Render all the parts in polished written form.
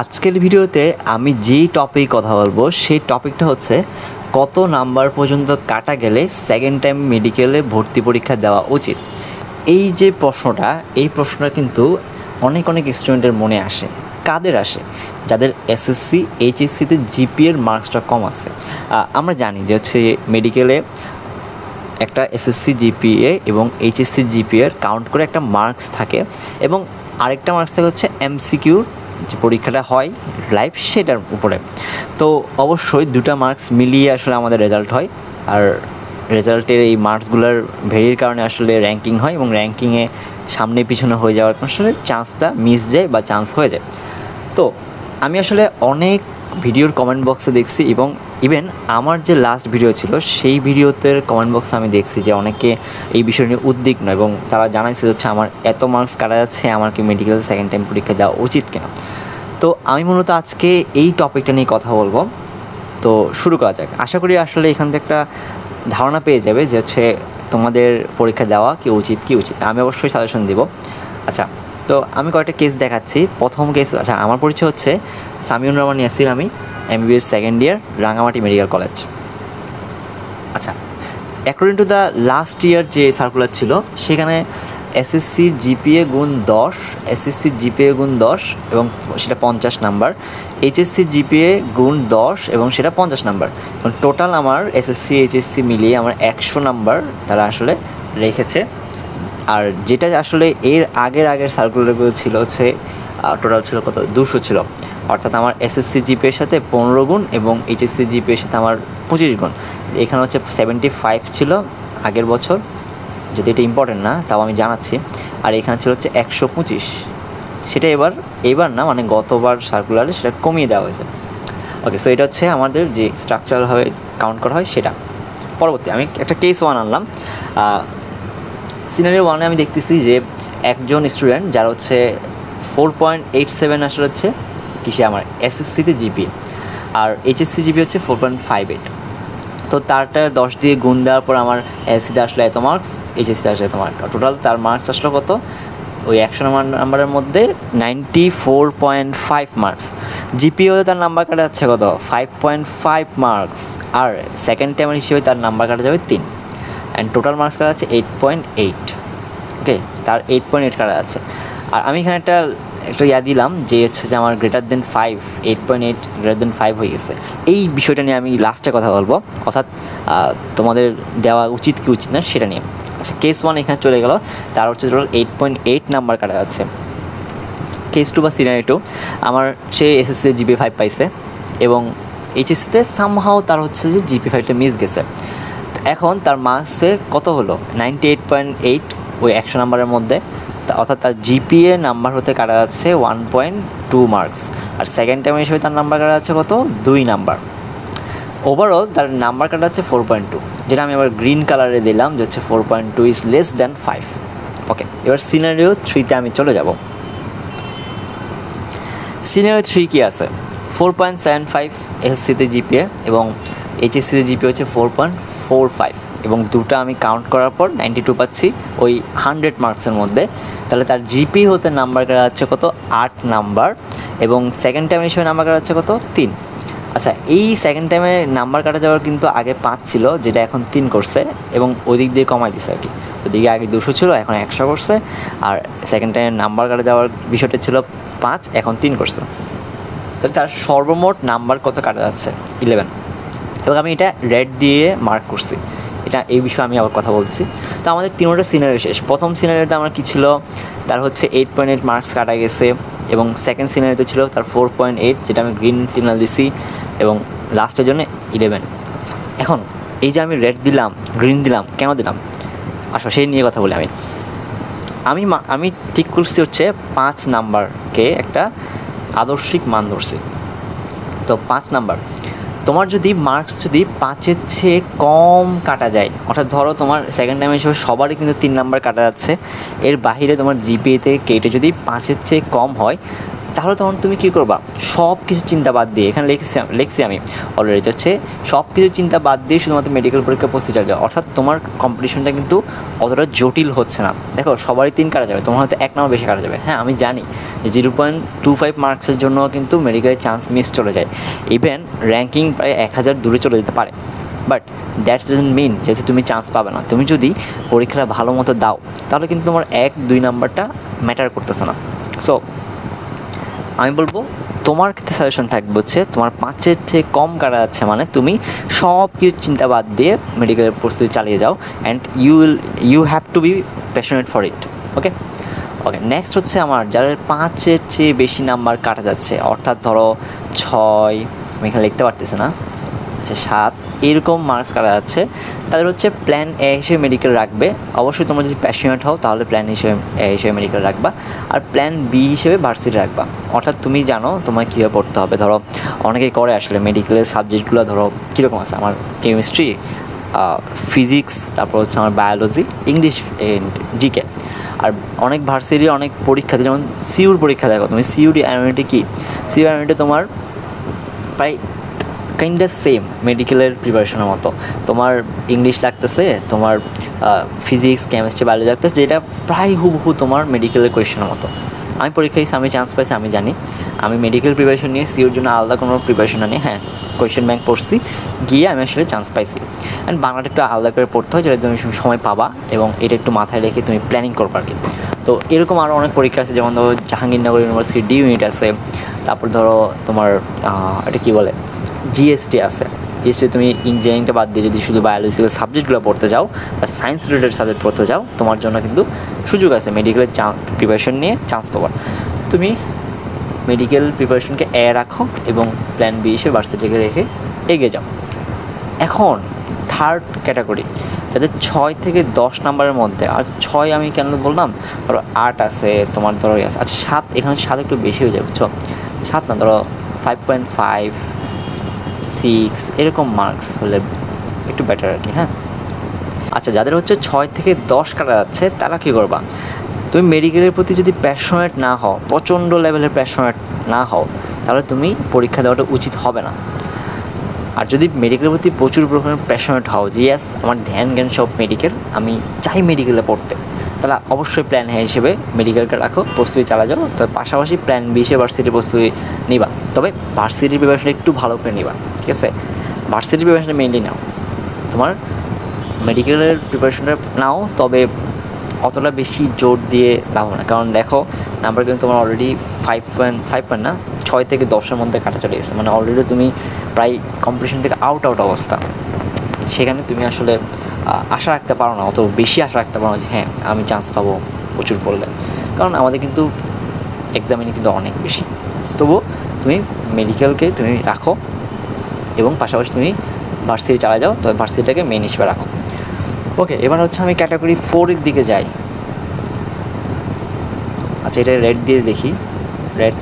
আজকের ভিডিওতে আমি যেই টপিক কথা বলবো সেই টপিকটা হচ্ছে কত নাম্বার পর্যন্ত কাটা গেলে সেকেন্ড টাইম মেডিকেলে ভর্তি পরীক্ষা দেওয়া উচিত। এই যে প্রশ্নটা, এই প্রশ্নটা কিন্তু অনেক স্টুডেন্টের মনে আসে। কাদের আসে? যাদের এসএসসি এইচএসসিতে জিপিএর মার্কসটা কম আছে। আমরা জানি যে হচ্ছে মেডিকেলে একটা এসএসসি জিপিএ এবং এইচএসসি জিপিএর কাউন্ট করে একটা মার্কস থাকে, এবং আরেকটা মার্কস থাকে হচ্ছে এমসিকিউ, যে পরীক্ষাটা হয় লাইভ সেটার উপরে। তো অবশ্যই দুটা মার্কস মিলিয়ে আসলে আমাদের রেজাল্ট হয়, আর রেজাল্টের এই মার্কসগুলোর ভেরির কারণে আসলে র্যাঙ্কিং হয়, এবং র্যাঙ্কিংয়ে সামনে পিছনে হয়ে যাওয়ার আসলে চান্সটা মিস যায় বা চান্স হয়ে যায়। তো আমি আসলে অনেক ভিডিওর কমেন্ট বক্সে দেখছি, এবং ইভেন আমার যে লাস্ট ভিডিও ছিল সেই ভিডিওতে কমেন্ট বক্সে আমি দেখছি যে অনেকে এই বিষয় নিয়ে উদ্বিগ্ন, এবং তারা জানাইছে হচ্ছে আমার এত মার্কস কাটা যাচ্ছে, আমার কি মেডিকেল সেকেন্ড টাইম পরীক্ষা দেওয়া উচিত কিনা। তো আমি মূলত আজকে এই টপিকটা নিয়ে কথা বলবো। তো শুরু করা যাক। আশা করি আসলে এখান থেকে একটা ধারণা পেয়ে যাবে যে হচ্ছে তোমাদের পরীক্ষা দেওয়া কি উচিত আমি অবশ্যই সাজেশন দেব। আচ্ছা, তো আমি কয়েকটা কেস দেখাচ্ছি। প্রথম কেস, আমার পরিচয় হচ্ছে সামিউর রহমান ইয়াসির, আমি MBBS second year, Rangamati medical college. আচ্ছা, according to the last year যে সার্কুলার ছিল সেখানে এসএসসি জিপিএ গুণ 10, এসএসসি জিপিএ গুণ 10 এবং সেটা 50 নাম্বার, এইচএসসি জিপিএ গুণ 10 এবং সেটা 50 নাম্বার, এবং টোটাল আমার এসএসসি এইচএসসি মিলিয়ে আমার 100 নাম্বার তারা আসলে রেখেছে। আর যেটা আসলে এর আগের সার্কুলারগুলো ছিল হচ্ছে টোটাল ছিল কত, 200 ছিল। অর্থাৎ আমার এসএসসি জিপিএর সাথে 15 গুণ এবং এইচএসসি জিপিএর সাথে আমার 25 গুণ। এখানে হচ্ছে 75 ছিল আগের বছর, যদি এটা ইম্পর্টেন্ট না তাও আমি জানাচ্ছি। আর এখানে ছিল হচ্ছে 125, সেটা এবার না, মানে গতবার সার্কুলারে সেটা কমিয়ে দেওয়া হয়েছে। ওকে, সো এটা হচ্ছে আমাদের যে স্ট্রাকচারালভাবে কাউন্ট করা হয় সেটা। পরবর্তী আমি একটা কেস 1 আনলাম। সিনারিও 1-এ আমি দেখতেছি যে একজন স্টুডেন্ট যার হচ্ছে 4.87 আসলে হচ্ছে কিসে, আমার এসএসসিতে জিপি, আর এইচএসসি জিপি হচ্ছে 4.58। তো তারটা 10 দিয়ে গুণ দেওয়ার পর আমার এসএসসিতে আসলে এত মার্কস, এইচএসসিতে আসলে এত মার্কস, টোটাল তার মার্কস আসলো কত, ওই 100 নাম্বারের মধ্যে 94.5 মার্কস। জিপিওতে তার নাম্বার কাটা যাচ্ছে কত, 5.5 মার্কস, আর সেকেন্ড টাইমের হিসেবে তার নাম্বার কাটা যাবে 3, অ্যান্ড টোটাল মার্কস কাটা যাচ্ছে 8.8। ওকে, তার 8.8 কাটা যাচ্ছে। আর আমি এখানে একটা দিলাম যে হচ্ছে যে আমার গ্রেটার দেন 5, 8.8 গ্রেটার দেন 5 হয়ে গেছে। এই বিষয়টা নিয়ে আমি লাস্টে কথা বলবো, অর্থাৎ তোমাদের দেওয়া উচিত কি উচিত না সেটা নিয়ে। আচ্ছা, কেস 1 এখানে চলে গেল, তার হচ্ছে টোটাল 8.8 নাম্বার কাটা যাচ্ছে। কেস 2 বা সিনারি 2, আমার সে এসএসসিতে জিপি 5 পাইছে, এবং এইচএসসিতে সামহাও তার হচ্ছে যে জিপি 5টা মিস গেছে। এখন তার মার্কসে কত হলো, 98.8 ওই 100 নাম্বারের মধ্যে, অর্থাৎ তার জিপিএ নাম্বার হতে কাটা যাচ্ছে 1.2 মার্কস, আর সেকেন্ড টাইম হিসেবে তার নাম্বার কাটা যাচ্ছে কত, 2 নাম্বার। ওভারঅল তার নাম্বার কাটা হচ্ছে 4.2, যেটা আমি আবার গ্রিন কালারে দিলাম যে হচ্ছে 4.2 ইজ লেস দ্যান 5। ওকে, এবার সিনারিও 3-তে আমি চলে যাব। সিনারিও 3 কি আছে, 4.75 এসএসসিতে জিপিএ এবং এইচএসসিতে জিপিএ হচ্ছে 4.45, এবং দুটো আমি কাউন্ট করার পর 92 পাচ্ছি ওই 100 মার্কসের মধ্যে। তাহলে তার জিপি হতে নাম্বার কাটা যাচ্ছে কত, 8 নাম্বার, এবং সেকেন্ড টাইম হিসেবে নাম্বার কাটা যাচ্ছে কত, 3। আচ্ছা, এই সেকেন্ড টাইমে নাম্বার কাটা যাওয়ার কিন্তু আগে 5 ছিল, যেটা এখন 3 করছে, এবং ওই দিক দিয়ে কমাই দিছে আর কি। ওইদিকে আগে 200 ছিল, এখন 100 করছে, আর সেকেন্ড টাইমে নাম্বার কাটা যাওয়ার বিষয়টা ছিল 5, এখন 3 করছে। তাহলে তার সর্বমোট নাম্বার কত কাটা যাচ্ছে, 11। এবং আমি এটা রেড দিয়ে মার্ক করছি, এটা এই বিষয়ে আমি আবার কথা বলতেছি। তো আমাদের 3টা সিনারিও শেষ। প্রথম সিনারিওতে আমার কী ছিল, তার হচ্ছে 8.8 মার্কস কাটা গেছে, এবং সেকেন্ড সিনারিওতে ছিল তার 4.8, যেটা আমি গ্রিন সিগন্যাল দিছি, এবং লাস্টের জন্য 11। আচ্ছা, এখন এই যে আমি রেড দিলাম, গ্রিন দিলাম, কেন দিলাম, আসো সেই নিয়ে কথা বলি। আমি ঠিক করছি হচ্ছে 5 নাম্বারকে একটা আদর্শিক মান ধরছি। তো 5 নাম্বার, তোমার যদি মার্কস যদি 5-এর চেয়ে কম কাটা যায়, অর্থাৎ ধরো তোমার সেকেন্ড টাইম হিসেবে সবারই কিন্তু 3 নাম্বার কাটা যাচ্ছে, এর বাহিরে তোমার জিপিএতে কেটে যদি 5-এর চেয়ে কম হয়, তাহলে তখন তুমি কী করবা, সব কিছু চিন্তা বাদ দিয়ে, এখানে লিখছি আমি অলরেডি হচ্ছে সব কিছু চিন্তা বাদ দিয়ে শুধুমাত্র মেডিকেল পরীক্ষা প্রস্তুতি চালিয়ে, অর্থাৎ তোমার কম্পিটিশনটা কিন্তু অতটা জটিল হচ্ছে না। দেখো সবারই 3 কাটা যাবে, তোমার হয়তো 1 নাম্বার বেশি কাটা যাবে। হ্যাঁ আমি জানি যে 0.25 মার্কসের জন্য কিন্তু মেডিকেলের চান্স মিস চলে যায়, ইভেন র্যাঙ্কিং প্রায় 1000 দূরে চলে যেতে পারে। বাট দ্যাটস ডাজন্ট মিন যেহেতু তুমি চান্স পাবে না। তুমি যদি পরীক্ষাটা ভালো মতো দাও তাহলে কিন্তু তোমার 1-2 নাম্বারটা ম্যাটার করতেছে না। সো আমি বলবো তোমার ক্ষেত্রে সাজেশন থাকবে হচ্ছে তোমার 5-এর থেকে কম কাটা যাচ্ছে মানে তুমি সব কিছু চিন্তা বাদ দিয়ে মেডিকেলের প্রস্তুতি চালিয়ে যাও, and you have to be passionate for it. Okay, next হচ্ছে আমার যাদের 5-এর চেয়ে বেশি নাম্বার কাটা যাচ্ছে, অর্থাৎ ধরো 6, আমি এখানে লিখতে পারতেছি না, আচ্ছা 7 এরকম মার্কস কাটা যাচ্ছে, তাদের হচ্ছে প্ল্যান এ হিসেবে মেডিকেল রাখবে। অবশ্যই তোমরা যদি প্যাশনেট হও তাহলে প্ল্যান এ হিসেবে মেডিকেল রাখবা, আর প্ল্যান বি হিসেবে ভার্সিটি রাখবা। অর্থাৎ তুমি জানো তোমায় কীভাবে পড়তে হবে। ধরো অনেকেই করে আসলে মেডিকেলের সাবজেক্টগুলো ধরো কীরকম আছে, আমার কেমিস্ট্রি, ফিজিক্স, তারপর হচ্ছে আমার বায়োলজি, ইংলিশ, জিকে। আর অনেক ভার্সিটির অনেক পরীক্ষাতে যেমন সিউর পরীক্ষা দেখো তুমি, সিউডি অ্যানুইটি কি, সিউর অ্যানুইটি তোমার প্রায় কাইন্ডা সেম মেডিকেলের প্রিপারেশনের মতো। তোমার ইংলিশ লাগতেছে, তোমার ফিজিক্স, কেমিস্ট্রি, বায়োলজি লাগতেছে, যেটা প্রায় হুবহু তোমার মেডিকেলের কোয়েশনের মতো। আমি পরীক্ষা দিয়েছি, আমি চান্স পাইছি, আমি জানি। আমি মেডিকেল প্রিপারেশন নিয়ে সিওর জন্য আলাদা কোনো প্রিপারেশন নেই। হ্যাঁ কোয়েশ্চেন ব্যাংক পড়ছি, গিয়ে আমি আসলে চান্স পাইছি। অ্যান্ড বাংলাটা একটু আলাদা করে পড়তে হয়, যেটা তুমি সময় পাবা এবং এটা একটু মাথায় রেখে তুমি প্ল্যানিং করবা আর কি। তো এরকম আরও অনেক পরীক্ষা আছে, যেমন ধরো জাহাঙ্গীরনগর ইউনিভার্সিটি ডি ইউনিট আছে, তারপর ধরো তোমার এটা কী বলে জিএসটি আছে। জিএসটি তুমি ইঞ্জিনিয়ারিংটা বাদ দিয়ে যদি শুধু বায়োলজিক্যাল সাবজেক্টগুলো পড়তে যাও বা সায়েন্স রিলেটেড সাবজেক্ট পড়তে যাও, তোমার জন্য কিন্তু সুযোগ আছে মেডিকেলের প্রিপারেশন নিয়ে চান্স পাবার। তুমি মেডিকেল প্রিপারেশনকে এ রাখো এবং প্ল্যান বি হিসেবে ভার্সিটিকে রেখে এগিয়ে যাও। এখন থার্ড ক্যাটাগরি যাদের 6 থেকে 10 নাম্বারের মধ্যে, আর 6 আমি কেন বললাম, ধরো 8 আছে, তোমার ধরো আছে, আচ্ছা 7, এখানে 7 একটু বেশি হয়ে যাবে, বুঝছো, 7 না ধরো 5.5, 6 এরকম মার্কস হলে একটু বেটার আর কি। হ্যাঁ আচ্ছা, যাদের হচ্ছে 6 থেকে 10 কাটা যাচ্ছে তারা কী করবা, তুমি মেডিকেলের প্রতি যদি প্যাশনেট না হও, প্রচণ্ড লেভেলের প্যাশনেট না হও, তাহলে তুমি পরীক্ষা দেওয়াটা উচিত হবে না। আর যদি মেডিকেলের প্রতি প্রচুর পরিমাণে প্যাশনেট হও, যে ইয়াস আমার ধ্যান জ্ঞান সব মেডিকেল, আমি চাই মেডিকেলে পড়তে, তাহলে অবশ্যই প্ল্যান এ হিসেবে মেডিকেলকে রাখো, প্রস্তুতি চালা যাও। তবে পাশাপাশি প্ল্যান বি হিসেবে ভার্সিটির প্রস্তুতি নিবা, তবে ভার্সিটির প্রিপারেশনটা একটু ভালো করে নিবা, ঠিক আছে। ভার্সিটির প্রিপারেশনটা মেনলি নাও, তোমার মেডিকেলের প্রিপারেশনটা নাও, তবে অতটা বেশি জোর দিয়ে লাভ না, কারণ দেখো নাম্বার কিন্তু তোমার অলরেডি 5.5 না 6 থেকে 10-এর মধ্যে কাটা চলে গেছে, মানে অলরেডি তুমি প্রায় কম্পিটিশন থেকে আউট অবস্থা। সেখানে তুমি আসলে আশা রাখতে পারো না, অত বেশি আশা রাখতে পারো না যে হ্যাঁ আমি চান্স পাবো প্রচুর পড়লে, কারণ আমাদের কিন্তু এক্সামিনে কিন্তু অনেক বেশি। তবুও তুমি মেডিকেলকে তুমি রাখো এবং পাশাপাশি তুমি ভার্সিটি চালা যাও, তবে ভার্সিটিটাকে মেন হিসেবে রাখো। ওকে, এবার হচ্ছে আমি ক্যাটাগরি 4-এর দিকে যাই। আচ্ছা এটা রেড দিয়ে দেখি, রেড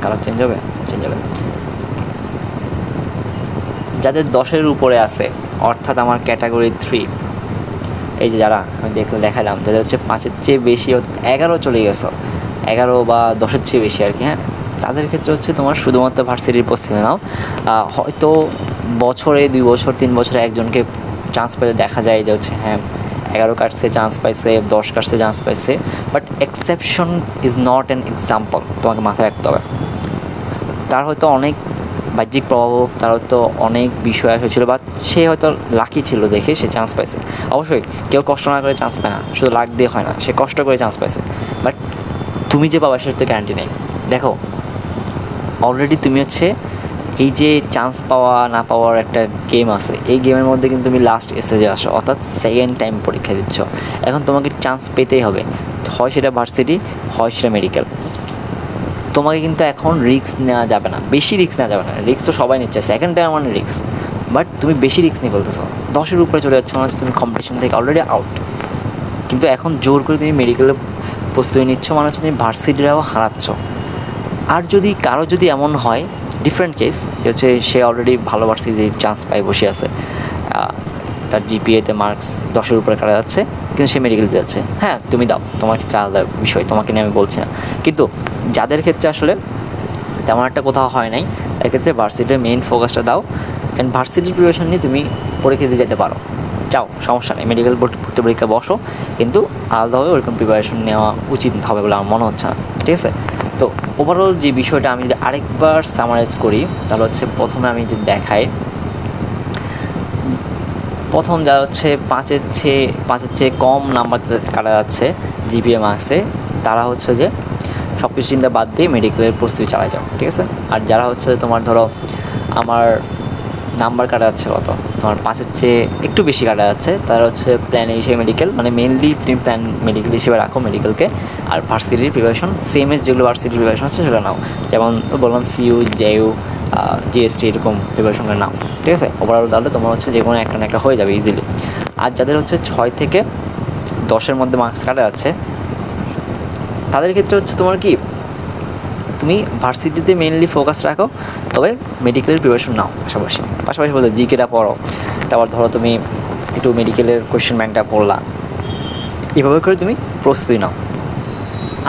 কালার চেঞ্জ হবে। যাদের 10-এর উপরে আছে, অর্থাৎ আমার ক্যাটাগরি 3, এই যে যারা আমি দেখালাম যাদের হচ্ছে 5-এর চেয়ে বেশি, 11 চলে গেছো, 11 বা 10-এর চেয়ে বেশি আর কি। হ্যাঁ তাদের ক্ষেত্রে হচ্ছে তোমার শুধুমাত্র ভার্সিটির প্রস্তুতি নাও। হয়তো বছরে 2 বছর 3 বছরে একজনকে চান্স পেতে দেখা যায় যে হচ্ছে হ্যাঁ 11 কাটছে চান্স পাইছে, 10 কাটছে চান্স পাইছে, but exception is not an example, তোমাকে মাথায় রাখতে হবে। তার হয়তো অনেক বাহ্যিক প্রভাব, তার হয়তো অনেক বিষয় হয়েছিল, বা সে হয়তো লাকি ছিল দেখে সে চান্স পাইছে। অবশ্যই কেউ কষ্ট না করে চান্স পায় না, শুধু লাক দিয়ে হয় না, সে কষ্ট করে চান্স পাইছে, বাট তুমি যে পাবা সেটা তো গ্যারান্টি নেই। দেখো অলরেডি তুমি হচ্ছে এই যে চান্স পাওয়া না পাওয়ার একটা গেম আছে, এই গেমের মধ্যে কিন্তু তুমি লাস্ট স্টেজে আসো, অর্থাৎ সেকেন্ড টাইম পরীক্ষা দিচ্ছ। এখন তোমাকে চান্স পেতেই হবে, হয় সেটা ভার্সিটি, হয় সেটা মেডিকেল। তোমাকে কিন্তু এখন রিস্ক নেওয়া যাবে না, বেশি রিস্ক নেওয়া যাবে না। রিস্ক তো সবাই নিচ্ছে, সেকেন্ড টাইম মানে রিস্ক, বাট তুমি বেশি রিস্ক নিয়ে বলতেছো, 10-এর উপরে চলে যাচ্ছে, মানে হচ্ছে তুমি কম্পিটিশন থেকে অলরেডি আউট। কিন্তু এখন জোর করে তুমি মেডিকেলে প্রস্তুতি নিচ্ছ, মানে হচ্ছে তুমি ভার্সিটিরাও হারাচ্ছ। আর যদি কারো যদি এমন হয়, ডিফারেন্ট কেস, যে হচ্ছে সে অলরেডি ভালো ভার্সিটির চান্স পায় বসে আছে, তার জিপিএতে মার্কস 10-এর উপরে কাটা যাচ্ছে, কিন্তু সে মেডিকেল যাচ্ছে, হ্যাঁ তুমি দাও, তোমার ক্ষেত্রে আলাদা বিষয়, তোমাকে নিয়ে আমি বলছি না। কিন্তু যাদের ক্ষেত্রে আসলে তেমন একটা কোথাও হয় নাই, এক্ষেত্রে ভার্সিটির মেইন ফোকাসটা দাও, অ্যান্ড ভার্সিটির প্রিপারেশন নিয়ে তুমি পরীক্ষা দিয়ে যেতে পারো, চাও সমস্যা নেই, মেডিকেল ভর্তি পরীক্ষা বসো, কিন্তু আলাদাভাবে ওরকম প্রিপারেশন নেওয়া উচিত হবে বলে আমার মনে হচ্ছে না, ঠিক আছে। তো ওভারঅল যে বিষয়টা আমি যদি আরেকবার সামারাইজ করি, তাহলে হচ্ছে প্রথমে আমি যদি দেখাই, প্রথম যা হচ্ছে পাঁচের চেয়ে কম নাম্বার কাটা যাচ্ছে জিপিএ মার্কসে, তারা হচ্ছে যে সব কিছু চিন্তা বাদ দিয়ে মেডিকেলের প্রস্তুতি চালায় যাও, ঠিক আছে। আর যারা হচ্ছে তোমার ধরো আমার নাম্বার কাটা যাচ্ছে কত, তোমার 5-এর চেয়ে একটু বেশি কাটা যাচ্ছে, তারা হচ্ছে প্ল্যান হিসেবে মেডিকেল, মানে মেনলি তুমি প্ল্যান মেডিকেল হিসেবে রাখো মেডিকেলকে, আর ভার্সিটির প্রিপারেশন সেম এজ যেগুলো ভার্সিটির প্রিপারেশন আছে সেটা নাও, যেমন বললাম সিইউ, জেইউ, জিএসটি এরকম প্রিপারেশনটা নাও, ঠিক আছে। ওভারঅল তাহলে তোমার হচ্ছে যে কোনো একটা না একটা হয়ে যাবে ইজিলি। আর যাদের হচ্ছে 6 থেকে 10-এর মধ্যে মার্কস কাটা যাচ্ছে, তাদের ক্ষেত্রে হচ্ছে তোমার কি, তুমি ভার্সিটিতে মেনলি ফোকাস রাখো, তবে মেডিকেলের প্রিপারেশন নাও পাশাপাশি বলতে জিকেটা পড়ো, তারপর ধরো তুমি একটু মেডিকেলের কোয়েশ্চেন ব্যাংকটা পড়লা, এভাবে করে তুমি প্রস্তুতি নাও।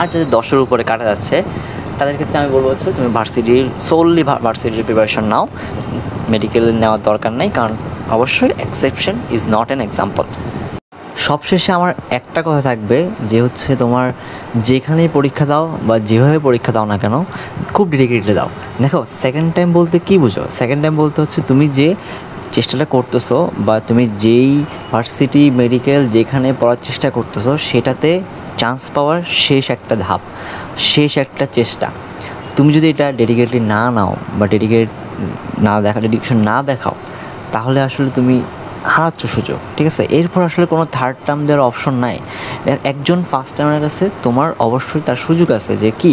আর যাদের 10-এর উপরে কাটা যাচ্ছে, তাদের ক্ষেত্রে আমি বলবো হচ্ছে তুমি সোললি ভার্সিটির প্রিপারেশন নাও, মেডিকেলের নেওয়ার দরকার নেই, কারণ অবশ্যই exception is not an example. সবশেষে আমার একটা কথা থাকবে যে হচ্ছে তোমার যেখানেই পরীক্ষা দাও বা যেভাবে পরীক্ষা দাও না কেন, খুব ডেডিকেটেড দাও। দেখো সেকেন্ড টাইম বলতে কী বুঝো, সেকেন্ড টাইম বলতে হচ্ছে তুমি যে চেষ্টাটা করতেছো বা তুমি যেই ভার্সিটি মেডিকেল যেখানে পড়ার চেষ্টা করতেছো সেটাতে চান্স পাওয়ার শেষ একটা ধাপ, শেষ একটা চেষ্টা। তুমি যদি এটা ডেডিকেটলি না নাও বা ডেডিকেশন না দেখাও, তাহলে আসলে তুমি হারাচ্ছ সুযোগ, ঠিক আছে। এরপর আসলে কোনো থার্ড টার্ম দেওয়ার অপশন নাই। একজন ফার্স্ট টাইমের কাছে তোমার অবশ্যই তার সুযোগ আছে যে কি,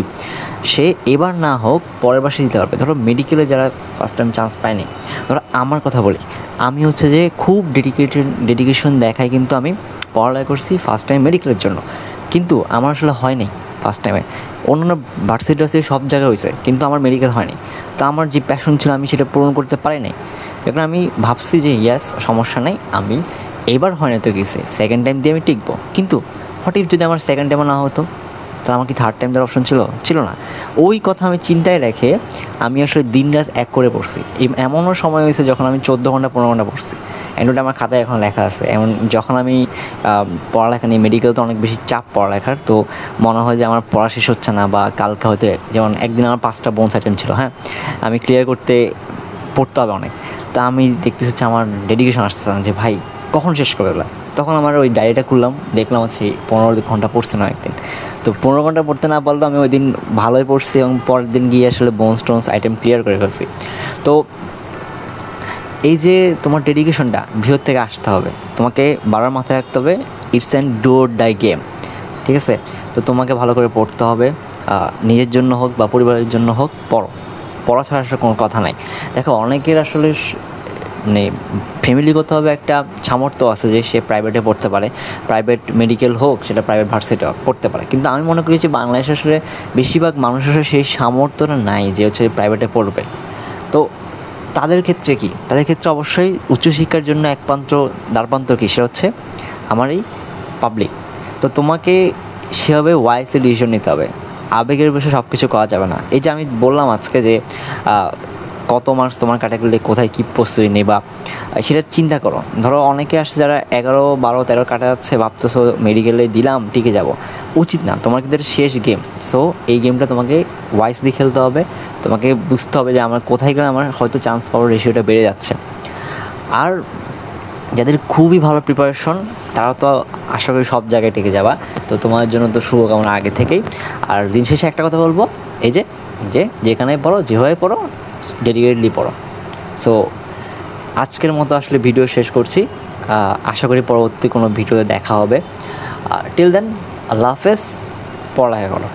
সে এবার না হোক পরের বার সে দিতে পারবে। ধরো মেডিকেলে যারা ফার্স্ট টাইম চান্স পায়নি, ধরো আমার কথা বলি, আমি হচ্ছে যে খুব ডেডিকেশন দেখাই, কিন্তু আমি পড়ালেখা করছি ফার্স্ট টাইম মেডিকেলের জন্য, কিন্তু আমার আসলে হয়নি ফার্স্ট টাইমে। অন্যান্য ভার্সিটি সব জায়গায় হয়েছে, কিন্তু আমার মেডিকেল হয়নি। তো আমার যে প্যাশন ছিল আমি সেটা পূরণ করতে পারি নাই। এখন আমি ভাবছি যে ইয়াস সমস্যা নেই, আমি এবার হয় না তো গেছে, সেকেন্ড টাইম দিয়ে আমি টিকবো। কিন্তু হোয়াট ইফ যদি আমার সেকেন্ড টাইমও না হতো, তো আমার কি থার্ড টাইম দেওয়ার অপশন ছিল না। ওই কথা আমি চিন্তায় রেখে আমি আসলে দিন রাত এক করে পড়ছি। এমনও সময় হয়েছে যখন আমি 14 ঘন্টা 15 ঘন্টা পড়ছি, এন্ডটা আমার খাতায় এখন লেখা আছে। এমন যখন আমি পড়ালেখা নিয়ে, মেডিকেল তো অনেক বেশি চাপ পড়ালেখার, তো মনে হয় যে আমার পড়া শেষ হচ্ছে না, বা কালকে হয়তো, যেমন একদিন আমার 5টা বোনস আইটেম ছিল, হ্যাঁ, আমি ক্লিয়ার পড়তে হবে অনেক। তা আমি দেখতেছি হচ্ছে আমার ডেডিকেশন আসতেছে না যে ভাই কখন শেষ করে গেলাম। তখন আমার ওই ডায়েরিটা খুললাম, দেখলাম হচ্ছে 15 ঘন্টা পড়ছে না একদিন। তো 15 ঘন্টা পড়তে না পারলেও আমি ওই দিন ভালোই পড়ছি, এবং পরের দিন গিয়ে আসলে বোনস আইটেম ক্লিয়ার করে ফেলছি। তো এই যে তোমার ডেডিকেশনটা ভিতর থেকে আসতে হবে, তোমাকে বারবার মাথায় রাখতে হবে, it's and do or die game, ঠিক আছে। তো তোমাকে ভালো করে পড়তে হবে, নিজের জন্য হোক বা পরিবারের জন্য হোক, পড়া ছাড়া আসলে কোনো কথা নাই। দেখো অনেকের আসলে মানে ফ্যামিলিগতভাবে একটা সামর্থ্য আছে যে সে প্রাইভেটে পড়তে পারে, প্রাইভেট মেডিকেল হোক, সেটা প্রাইভেট ভার্সিটি পড়তে পারে। কিন্তু আমি মনে করি যে বাংলাদেশে আসলে বেশিরভাগ মানুষের আসলে সেই সামর্থ্যটা নাই যে হচ্ছে প্রাইভেটে পড়বে। তো তাদের ক্ষেত্রে কি, তাদের ক্ষেত্রে অবশ্যই উচ্চশিক্ষার জন্য একমাত্র দ্বারপ্রান্ত কি, সেটা হচ্ছে আমার এই পাবলিক। তো তোমাকে সেভাবে ওয়াইসে ডিসিশন নিতে হবে, আবেগের বিষয়ে সব কিছু করা যাবে না। এই যে আমি বললাম আজকে যে কত মার্কস তোমার ক্যাটাগরিতে কোথায় কী প্রস্তুতি নেই, বা সেটা চিন্তা করো। ধরো অনেকে আসছে যারা 11, 12, 13 কাটা যাচ্ছে, ভাবতেছো মেডিকেলে দিলাম টিকে যাব, উচিত না। তোমার কিন্তু শেষ গেম। সো এই গেমটা তোমাকে ওয়াইসলি খেলতে হবে, তোমাকে বুঝতে হবে যে আমার কোথায় গেলে আমার হয়তো চান্স পাওয়ার রেশিওটা বেড়ে যাচ্ছে। আর যাদের খুবই ভালো প্রিপারেশন, তারা তো আশা করি সব জায়গায় টিকে যাবা। তো তোমার জন্য তো শুভকামনা আগে থেকেই। আর দিন শেষে একটা কথা বলবো, এই যে যেখানে পড়ো, যেভাবে পড়ো, ডেডিকেটলি পড়ো। সো আজকের মতো আসলে ভিডিও শেষ করছি। আশা করি পরবর্তী কোনো ভিডিওতে দেখা হবে। টিল দেন, আল্লাহ হাফেজ, পড়ালেখা করো।